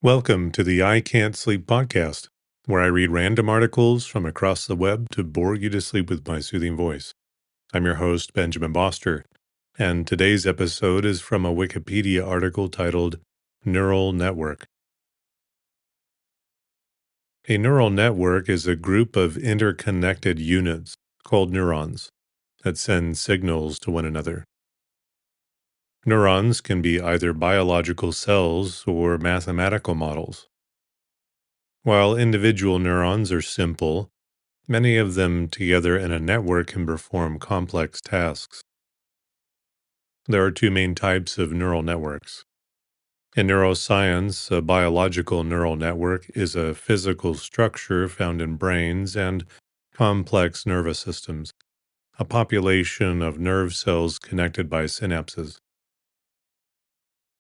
Welcome to the I Can't Sleep podcast, where I read random articles from across the web to bore you to sleep with my soothing voice. I'm your host, Benjamin Boster, and today's episode is from a Wikipedia article titled Neural Network. A neural network is a group of interconnected units called neurons that send signals to one another. Neurons can be either biological cells or mathematical models. While individual neurons are simple, many of them together in a network can perform complex tasks. There are two main types of neural networks. In neuroscience, a biological neural network is a physical structure found in brains and complex nervous systems, a population of nerve cells connected by synapses.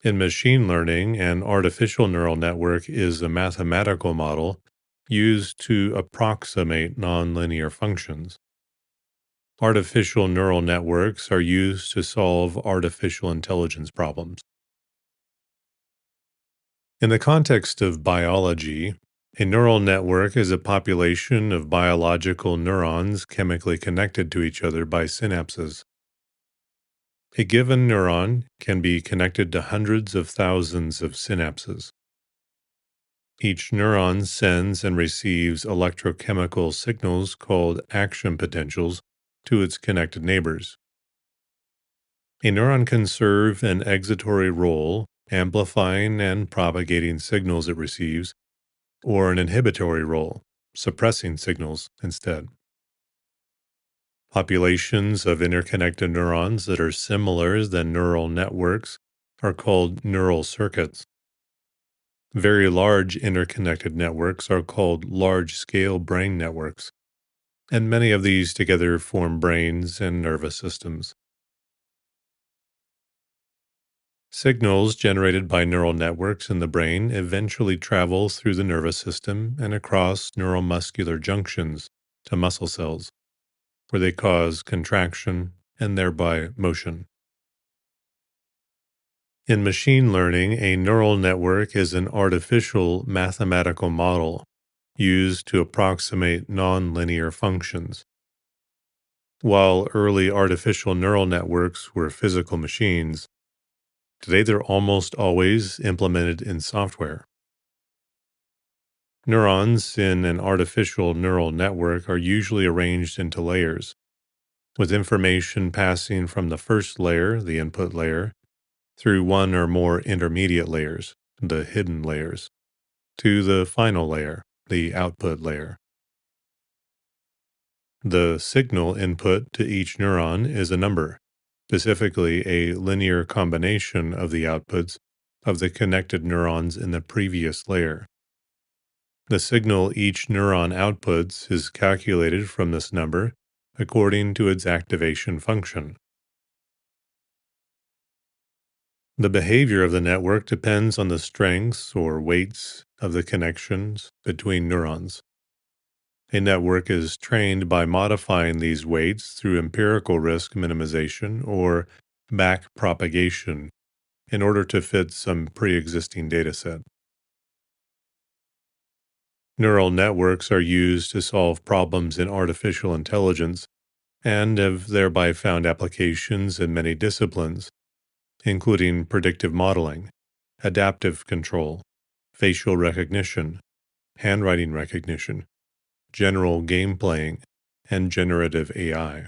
In machine learning, an artificial neural network is a mathematical model used to approximate nonlinear functions. Artificial neural networks are used to solve artificial intelligence problems. In the context of biology, a neural network is a population of biological neurons chemically connected to each other by synapses. A given neuron can be connected to hundreds of thousands of synapses. Each neuron sends and receives electrochemical signals called action potentials to its connected neighbors. A neuron can serve an excitatory role, amplifying and propagating signals it receives, or an inhibitory role, suppressing signals instead. Populations of interconnected neurons that are similar than neural networks are called neural circuits. Very large interconnected networks are called large-scale brain networks, and many of these together form brains and nervous systems. Signals generated by neural networks in the brain eventually travel through the nervous system and across neuromuscular junctions to muscle cells, where they cause contraction and thereby motion. In machine learning, a neural network is an artificial mathematical model used to approximate nonlinear functions. While early artificial neural networks were physical machines, today they're almost always implemented in software. Neurons in an artificial neural network are usually arranged into layers, with information passing from the first layer, the input layer, through one or more intermediate layers, the hidden layers, to the final layer, the output layer. The signal input to each neuron is a number, specifically a linear combination of the outputs of the connected neurons in the previous layer. The signal each neuron outputs is calculated from this number according to its activation function. The behavior of the network depends on the strengths or weights of the connections between neurons. A network is trained by modifying these weights through empirical risk minimization or backpropagation in order to fit some pre-existing dataset. Neural networks are used to solve problems in artificial intelligence and have thereby found applications in many disciplines, including predictive modeling, adaptive control, facial recognition, handwriting recognition, general game playing, and generative AI.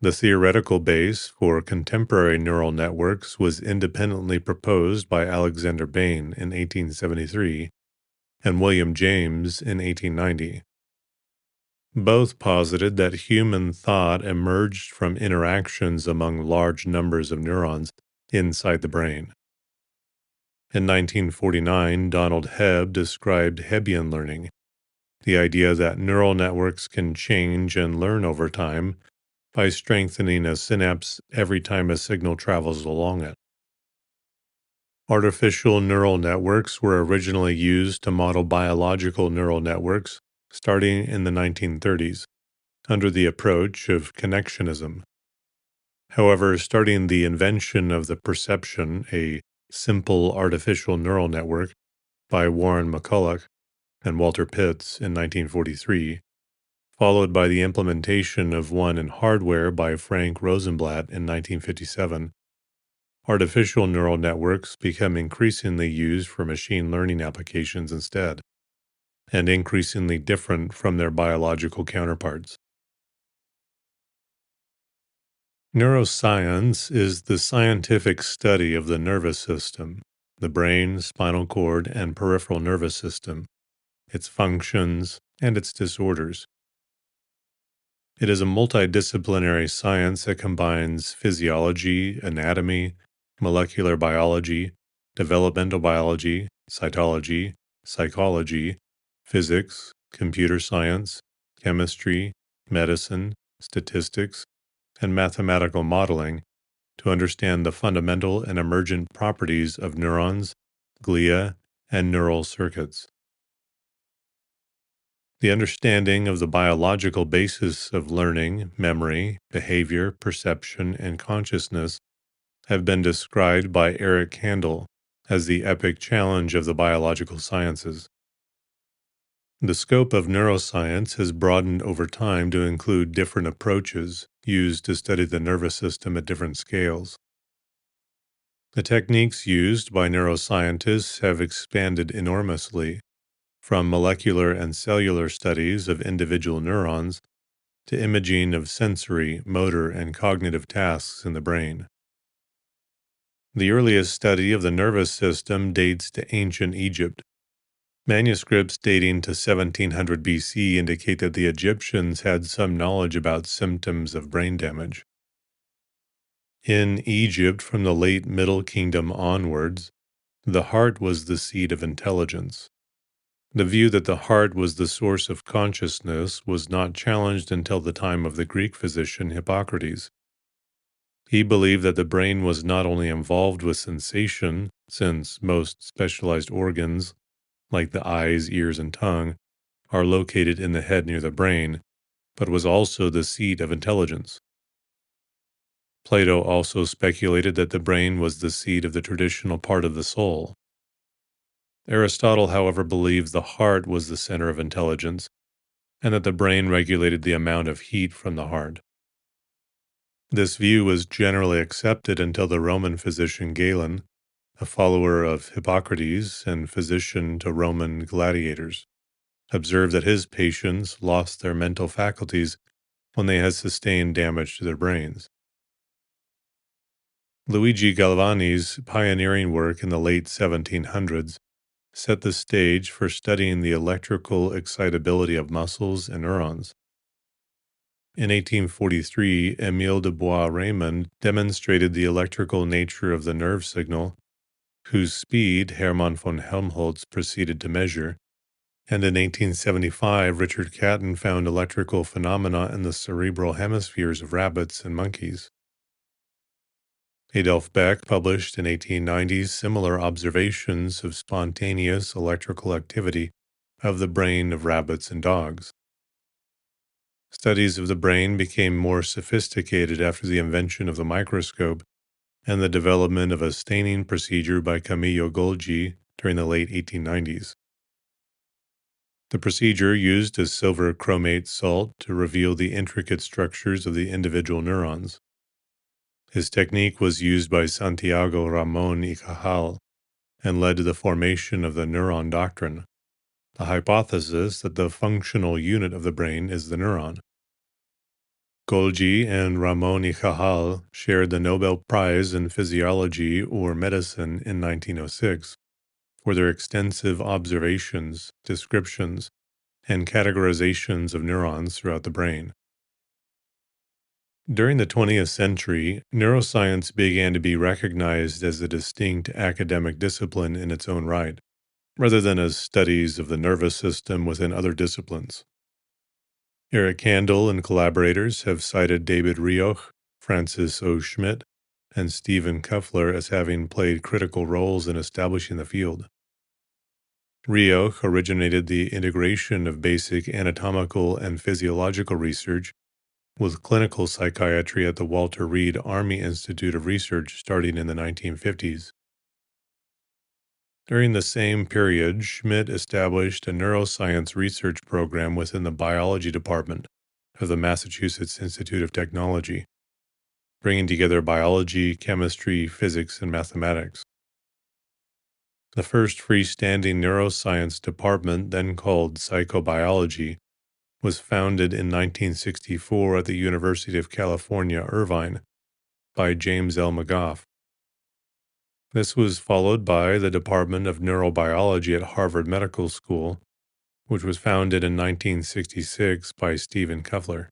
The theoretical base for contemporary neural networks was independently proposed by Alexander Bain in 1873 and William James in 1890. Both posited that human thought emerged from interactions among large numbers of neurons inside the brain. In 1949, Donald Hebb described Hebbian learning, the idea that neural networks can change and learn over time by strengthening a synapse every time a signal travels along it. Artificial neural networks were originally used to model biological neural networks starting in the 1930s under the approach of connectionism. However, starting the invention of the perception, a Simple Artificial Neural Network by Warren McCulloch and Walter Pitts in 1943, followed by the implementation of one in hardware by Frank Rosenblatt in 1957. Artificial neural networks become increasingly used for machine learning applications instead, and increasingly different from their biological counterparts. Neuroscience is the scientific study of the nervous system, the brain, spinal cord, and peripheral nervous system, its functions, and its disorders. It is a multidisciplinary science that combines physiology, anatomy, molecular biology, developmental biology, cytology, psychology, physics, computer science, chemistry, medicine, statistics, and mathematical modeling to understand the fundamental and emergent properties of neurons, glia, and neural circuits. The understanding of the biological basis of learning, memory, behavior, perception, and consciousness have been described by Eric Kandel as the epic challenge of the biological sciences. The scope of neuroscience has broadened over time to include different approaches used to study the nervous system at different scales. The techniques used by neuroscientists have expanded enormously, from molecular and cellular studies of individual neurons to imaging of sensory, motor, and cognitive tasks in the brain. The earliest study of the nervous system dates to ancient Egypt. Manuscripts dating to 1700 BC indicate that the Egyptians had some knowledge about symptoms of brain damage. In Egypt, from the late Middle Kingdom onwards, the heart was the seat of intelligence. The view that the heart was the source of consciousness was not challenged until the time of the Greek physician Hippocrates. He believed that the brain was not only involved with sensation, since most specialized organs, like the eyes, ears, and tongue, are located in the head near the brain, but was also the seat of intelligence. Plato also speculated that the brain was the seat of the traditional part of the soul. Aristotle, however, believed the heart was the center of intelligence, and that the brain regulated the amount of heat from the heart. This view was generally accepted until the Roman physician Galen, a follower of Hippocrates and physician to Roman gladiators, observed that his patients lost their mental faculties when they had sustained damage to their brains. Luigi Galvani's pioneering work in the late 1700s set the stage for studying the electrical excitability of muscles and neurons. In 1843, Émile de Bois-Reymond demonstrated the electrical nature of the nerve signal, whose speed Hermann von Helmholtz proceeded to measure, and in 1875, Richard Caton found electrical phenomena in the cerebral hemispheres of rabbits and monkeys. Adolf Beck published in 1890 similar observations of spontaneous electrical activity of the brain of rabbits and dogs. Studies of the brain became more sophisticated after the invention of the microscope and the development of a staining procedure by Camillo Golgi during the late 1890s. The procedure used a silver chromate salt to reveal the intricate structures of the individual neurons. His technique was used by Santiago Ramón y Cajal and led to the formation of the neuron doctrine, the hypothesis that the functional unit of the brain is the neuron. Golgi and Ramón y Cajal shared the Nobel Prize in Physiology or Medicine in 1906 for their extensive observations, descriptions, and categorizations of neurons throughout the brain. During the 20th century, neuroscience began to be recognized as a distinct academic discipline in its own right, rather than as studies of the nervous system within other disciplines. Eric Kandel and collaborators have cited David Rioch, Francis O. Schmidt, and Stephen Kuffler as having played critical roles in establishing the field. Rioch originated the integration of basic anatomical and physiological research with clinical psychiatry at the Walter Reed Army Institute of Research starting in the 1950s. During the same period, Schmidt established a neuroscience research program within the biology department of the Massachusetts Institute of Technology, bringing together biology, chemistry, physics, and mathematics. The first freestanding neuroscience department, then called psychobiology, was founded in 1964 at the University of California, Irvine, by James L. McGough. This was followed by the Department of Neurobiology at Harvard Medical School, which was founded in 1966 by Stephen Kuffler.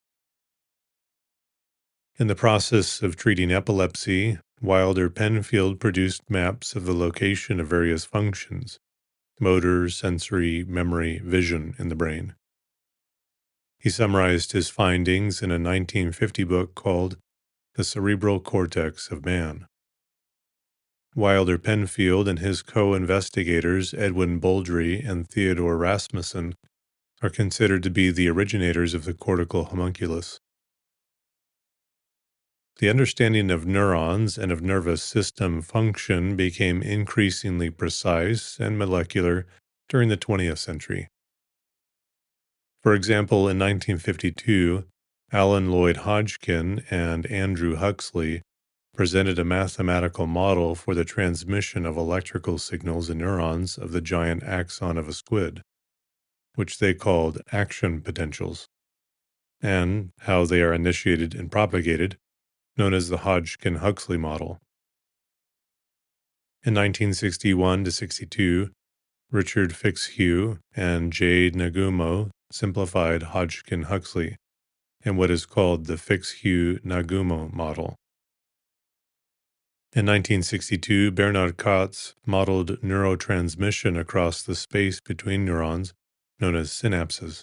In the process of treating epilepsy, Wilder Penfield produced maps of the location of various functions: motor, sensory, memory, vision in the brain. He summarized his findings in a 1950 book called The Cerebral Cortex of Man. Wilder Penfield and his co-investigators Edwin Bouldry and Theodore Rasmussen are considered to be the originators of the cortical homunculus. The understanding of neurons and of nervous system function became increasingly precise and molecular during the 20th century. For example, in 1952, Alan Lloyd Hodgkin and Andrew Huxley presented a mathematical model for the transmission of electrical signals in neurons of the giant axon of a squid, which they called action potentials, and how they are initiated and propagated, known as the Hodgkin-Huxley model. In 1961 to 62, Richard Fitzhugh and J. Nagumo simplified Hodgkin-Huxley in what is called the Fitzhugh-Nagumo model. In 1962, Bernard Katz modeled neurotransmission across the space between neurons, known as synapses.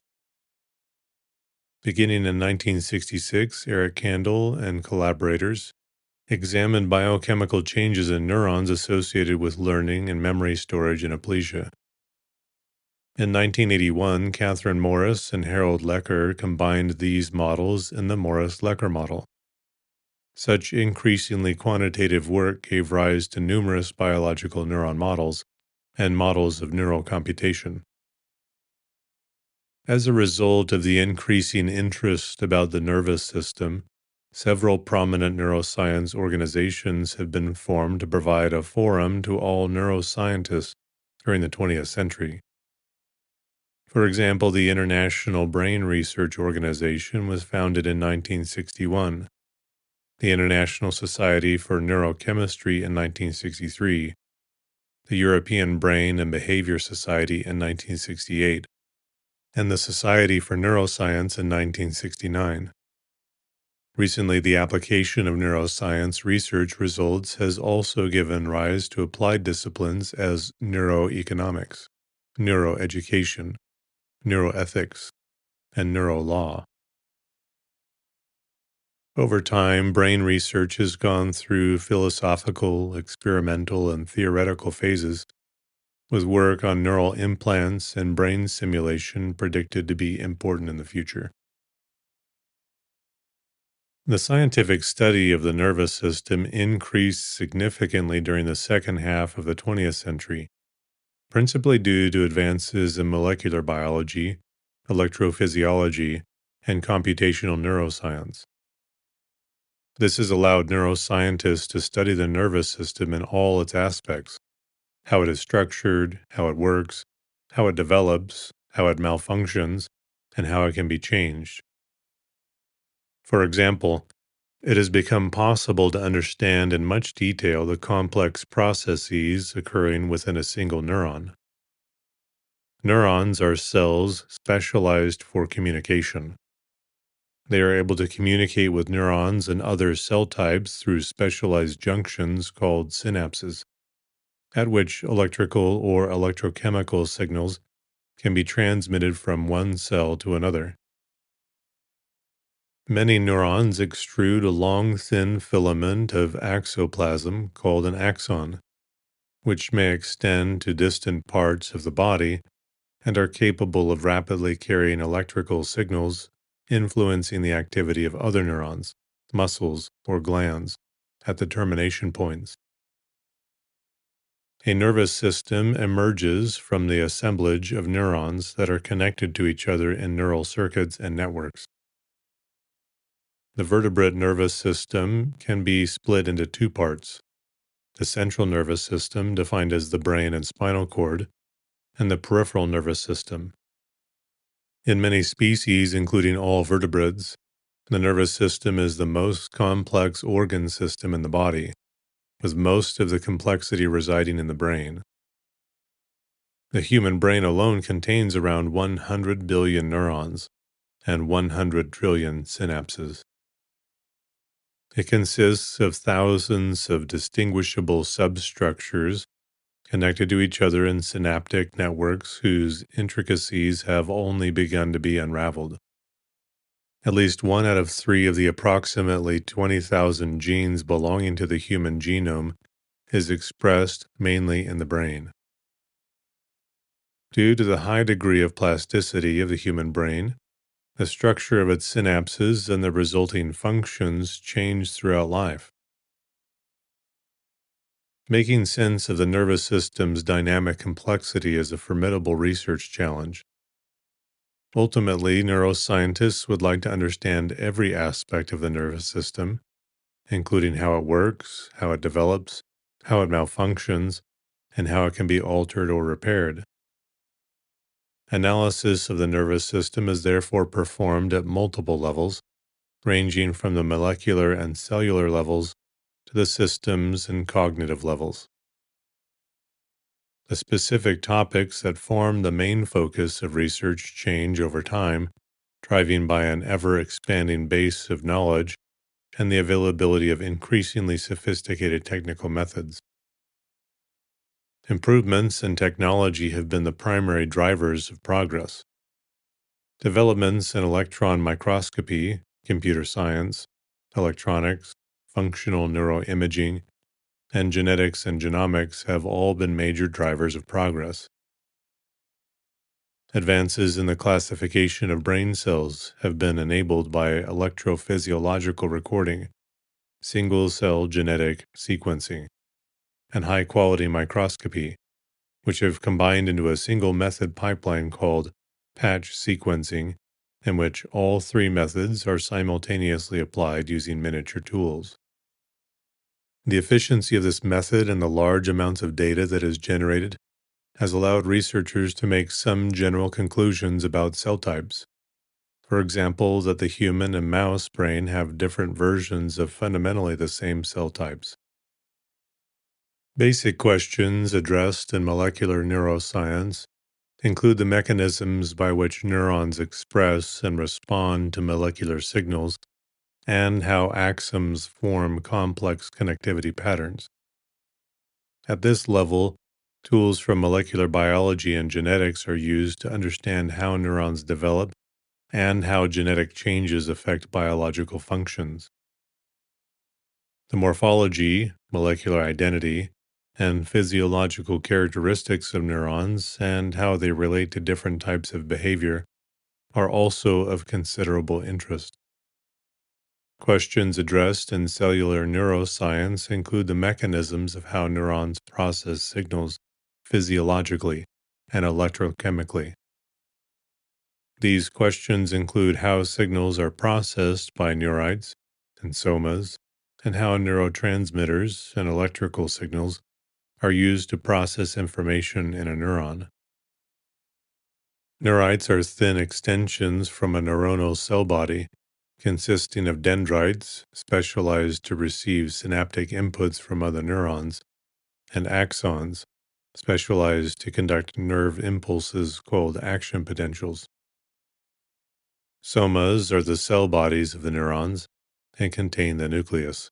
Beginning in 1966, Eric Kandel and collaborators examined biochemical changes in neurons associated with learning and memory storage in aplesia. In 1981, Catherine Morris and Harold Lecker combined these models in the Morris-Lecker model. Such increasingly quantitative work gave rise to numerous biological neuron models and models of neural computation. As a result of the increasing interest about the nervous system, several prominent neuroscience organizations have been formed to provide a forum to all neuroscientists during the 20th century. For example, the International Brain Research Organization was founded in 1961, the International Society for Neurochemistry in 1963, the European Brain and Behavior Society in 1968, and the Society for Neuroscience in 1969. Recently, the application of neuroscience research results has also given rise to applied disciplines as neuroeconomics, neuroeducation, neuroethics, and neurolaw. Over time, brain research has gone through philosophical, experimental, and theoretical phases, with work on neural implants and brain simulation predicted to be important in the future. The scientific study of the nervous system increased significantly during the second half of the 20th century, principally due to advances in molecular biology, electrophysiology, and computational neuroscience. This has allowed neuroscientists to study the nervous system in all its aspects: how it is structured, how it works, how it develops, how it malfunctions, and how it can be changed. For example, it has become possible to understand in much detail the complex processes occurring within a single neuron. Neurons are cells specialized for communication. They are able to communicate with neurons and other cell types through specialized junctions called synapses, at which electrical or electrochemical signals can be transmitted from one cell to another. Many neurons extrude a long, thin filament of axoplasm called an axon, which may extend to distant parts of the body and are capable of rapidly carrying electrical signals, influencing the activity of other neurons, muscles, or glands at the termination points. A nervous system emerges from the assemblage of neurons that are connected to each other in neural circuits and networks. The vertebrate nervous system can be split into two parts: the central nervous system, defined as the brain and spinal cord, and the peripheral nervous system. In many species, including all vertebrates, the nervous system is the most complex organ system in the body, with most of the complexity residing in the brain. The human brain alone contains around 100 billion neurons and 100 trillion synapses. It consists of thousands of distinguishable substructures connected to each other in synaptic networks whose intricacies have only begun to be unraveled. At least 1 out of 3 of the approximately 20,000 genes belonging to the human genome is expressed mainly in the brain. Due to the high degree of plasticity of the human brain, the structure of its synapses and the resulting functions change throughout life. Making sense of the nervous system's dynamic complexity is a formidable research challenge. Ultimately, neuroscientists would like to understand every aspect of the nervous system, including how it works, how it develops, how it malfunctions, and how it can be altered or repaired. Analysis of the nervous system is therefore performed at multiple levels, ranging from the molecular and cellular levels to the systems and cognitive levels. The specific topics that form the main focus of research change over time, driving by an ever-expanding base of knowledge and the availability of increasingly sophisticated technical methods. Improvements in technology have been the primary drivers of progress. Developments in electron microscopy, computer science, electronics, functional neuroimaging, and genetics and genomics have all been major drivers of progress. Advances in the classification of brain cells have been enabled by electrophysiological recording, single-cell genetic sequencing, and high-quality microscopy, which have combined into a single method pipeline called patch sequencing, in which all three methods are simultaneously applied using miniature tools. The efficiency of this method and the large amounts of data that is generated has allowed researchers to make some general conclusions about cell types. For example, that the human and mouse brain have different versions of fundamentally the same cell types. Basic questions addressed in molecular neuroscience include the mechanisms by which neurons express and respond to molecular signals and how axons form complex connectivity patterns. At this level, tools from molecular biology and genetics are used to understand how neurons develop and how genetic changes affect biological functions. The morphology, molecular identity, and physiological characteristics of neurons and how they relate to different types of behavior are also of considerable interest. Questions addressed in cellular neuroscience include the mechanisms of how neurons process signals physiologically and electrochemically. These questions include how signals are processed by neurites and somas, and how neurotransmitters and electrical signals are used to process information in a neuron. Neurites are thin extensions from a neuronal cell body consisting of dendrites specialized to receive synaptic inputs from other neurons, and axons specialized to conduct nerve impulses called action potentials. Somas are the cell bodies of the neurons and contain the nucleus.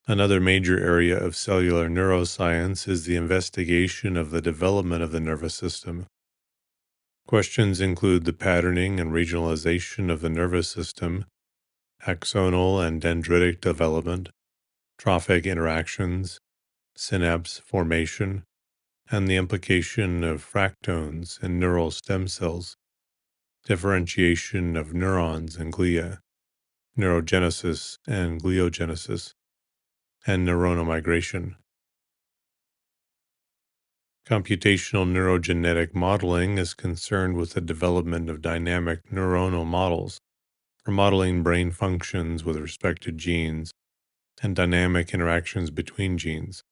Another major area of cellular neuroscience is the investigation of the development of the nervous system. Questions include the patterning and regionalization of the nervous system, axonal and dendritic development, trophic interactions, synapse formation, and the implication of fractones in neural stem cells, differentiation of neurons and glia, neurogenesis and gliogenesis, and neuronal migration. Computational neurogenetic modeling is concerned with the development of dynamic neuronal models for modeling brain functions with respect to genes and dynamic interactions between genes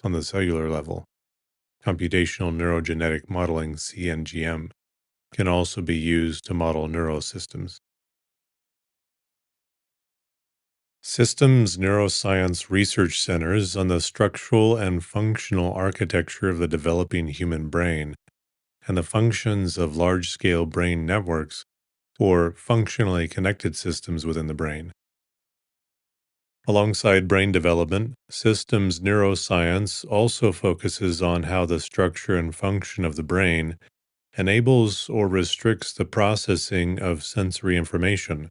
on the cellular level. Computational neurogenetic modeling, CNGM, can also be used to model neurosystems. Systems neuroscience research centers on the structural and functional architecture of the developing human brain and the functions of large-scale brain networks or functionally connected systems within the brain. Alongside brain development, systems neuroscience also focuses on how the structure and function of the brain enables or restricts the processing of sensory information,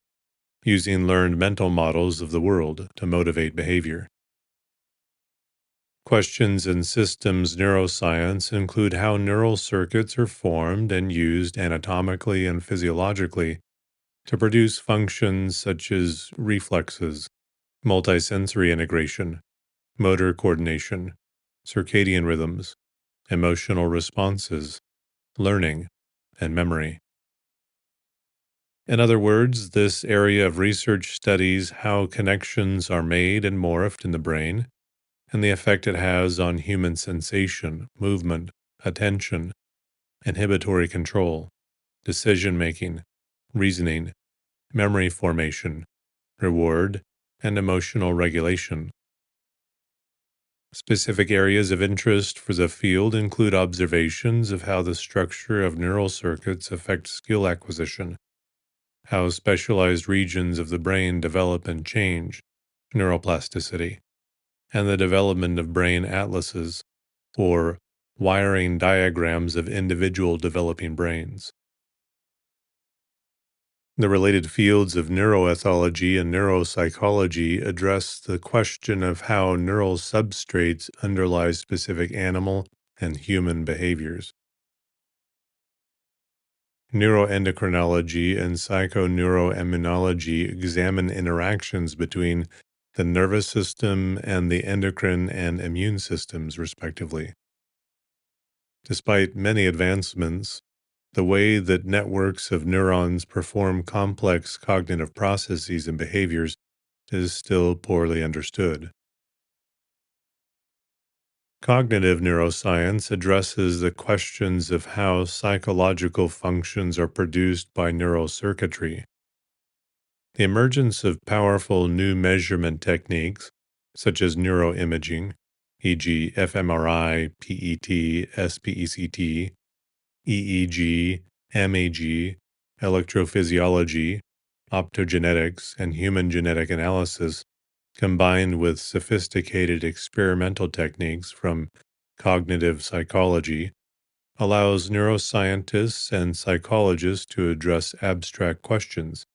using learned mental models of the world to motivate behavior. Questions in systems neuroscience include how neural circuits are formed and used anatomically and physiologically to produce functions such as reflexes, multisensory integration, motor coordination, circadian rhythms, emotional responses, learning, and memory. In other words, this area of research studies how connections are made and morphed in the brain and the effect it has on human sensation, movement, attention, inhibitory control, decision making, reasoning, memory formation, reward, and emotional regulation. Specific areas of interest for the field include observations of how the structure of neural circuits affect skill acquisition, how specialized regions of the brain develop and change, neuroplasticity, and the development of brain atlases, or wiring diagrams of individual developing brains. The related fields of neuroethology and neuropsychology address the question of how neural substrates underlie specific animal and human behaviors. Neuroendocrinology and psychoneuroimmunology examine interactions between the nervous system and the endocrine and immune systems, respectively. Despite many advancements, the way that networks of neurons perform complex cognitive processes and behaviors is still poorly understood. Cognitive neuroscience addresses the questions of how psychological functions are produced by neural circuitry. The emergence of powerful new measurement techniques, such as neuroimaging, e.g., fMRI, PET, SPECT, EEG, MAG, electrophysiology, optogenetics, and human genetic analysis, combined with sophisticated experimental techniques from cognitive psychology, allows neuroscientists and psychologists to address abstract questions,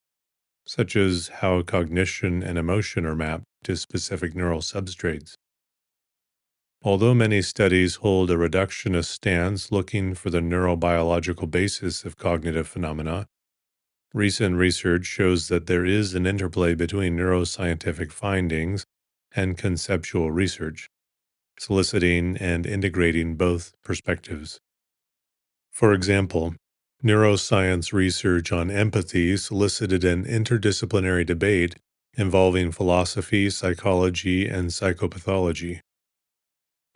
such as how cognition and emotion are mapped to specific neural substrates. Although many studies hold a reductionist stance looking for the neurobiological basis of cognitive phenomena, recent research shows that there is an interplay between neuroscientific findings and conceptual research, soliciting and integrating both perspectives. For example, neuroscience research on empathy solicited an interdisciplinary debate involving philosophy, psychology, and psychopathology.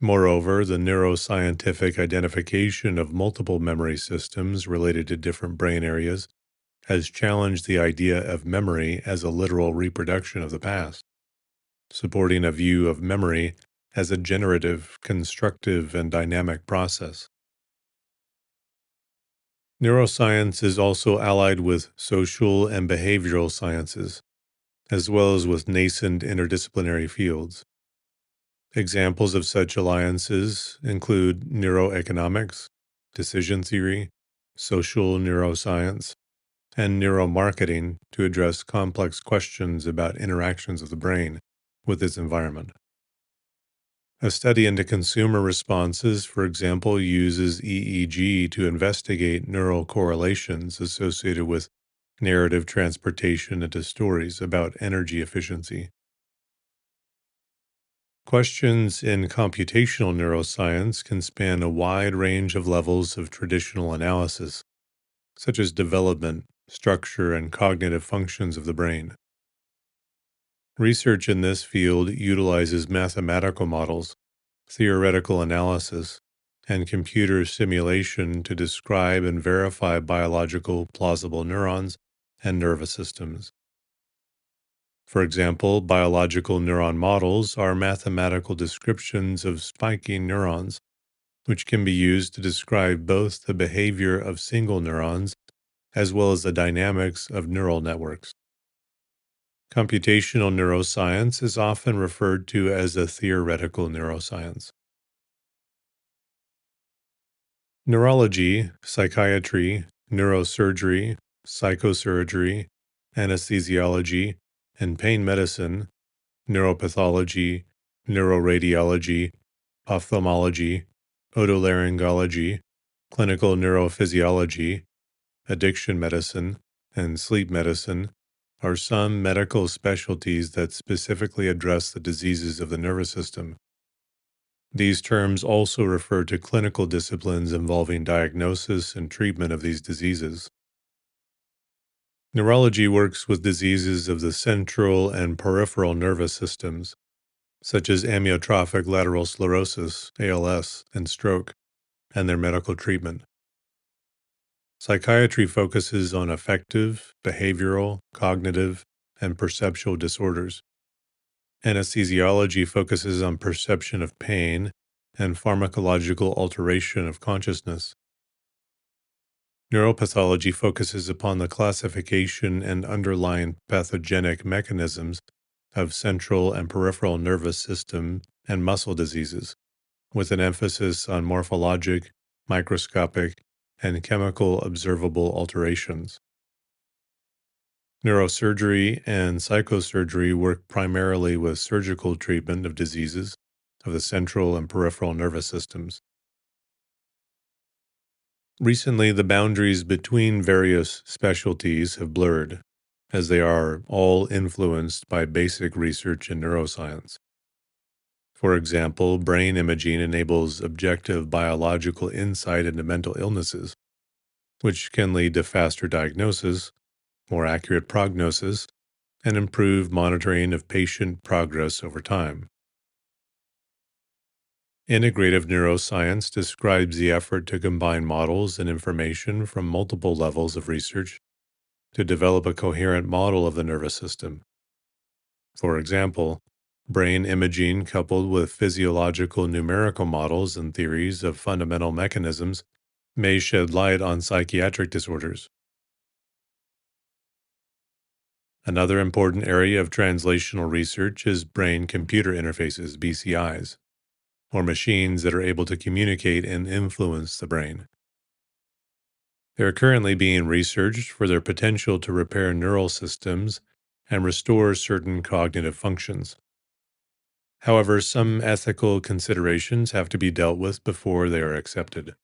Moreover, the neuroscientific identification of multiple memory systems related to different brain areas has challenged the idea of memory as a literal reproduction of the past, supporting a view of memory as a generative, constructive, and dynamic process. Neuroscience is also allied with social and behavioral sciences, as well as with nascent interdisciplinary fields. Examples of such alliances include neuroeconomics, decision theory, social neuroscience, and neuromarketing to address complex questions about interactions of the brain with its environment. A study into consumer responses, for example, uses EEG to investigate neural correlations associated with narrative transportation into stories about energy efficiency. Questions in computational neuroscience can span a wide range of levels of traditional analysis, such as development, structure, and cognitive functions of the brain. Research in this field utilizes mathematical models, theoretical analysis, and computer simulation to describe and verify biological plausible neurons and nervous systems. For example, biological neuron models are mathematical descriptions of spiking neurons, which can be used to describe both the behavior of single neurons as well as the dynamics of neural networks. Computational neuroscience is often referred to as a theoretical neuroscience. Neurology, psychiatry, neurosurgery, psychosurgery, anesthesiology, and pain medicine, neuropathology, neuroradiology, ophthalmology, otolaryngology, clinical neurophysiology, addiction medicine, and sleep medicine are some medical specialties that specifically address the diseases of the nervous system. These terms also refer to clinical disciplines involving diagnosis and treatment of these diseases. Neurology works with diseases of the central and peripheral nervous systems, such as amyotrophic lateral sclerosis, ALS, and stroke, and their medical treatment. Psychiatry focuses on affective, behavioral, cognitive, and perceptual disorders. Anesthesiology focuses on perception of pain and pharmacological alteration of consciousness. Neuropathology focuses upon the classification and underlying pathogenic mechanisms of central and peripheral nervous system and muscle diseases, with an emphasis on morphologic, microscopic, and chemical observable alterations. Neurosurgery and psychosurgery work primarily with surgical treatment of diseases of the central and peripheral nervous systems. Recently, the boundaries between various specialties have blurred, as they are all influenced by basic research in neuroscience. For example, brain imaging enables objective biological insight into mental illnesses, which can lead to faster diagnosis, more accurate prognosis, and improved monitoring of patient progress over time. Integrative neuroscience describes the effort to combine models and information from multiple levels of research to develop a coherent model of the nervous system. For example, brain imaging coupled with physiological numerical models and theories of fundamental mechanisms may shed light on psychiatric disorders. Another important area of translational research is brain-computer interfaces, BCIs, or machines that are able to communicate and influence the brain. They are currently being researched for their potential to repair neural systems and restore certain cognitive functions. However, some ethical considerations have to be dealt with before they are accepted.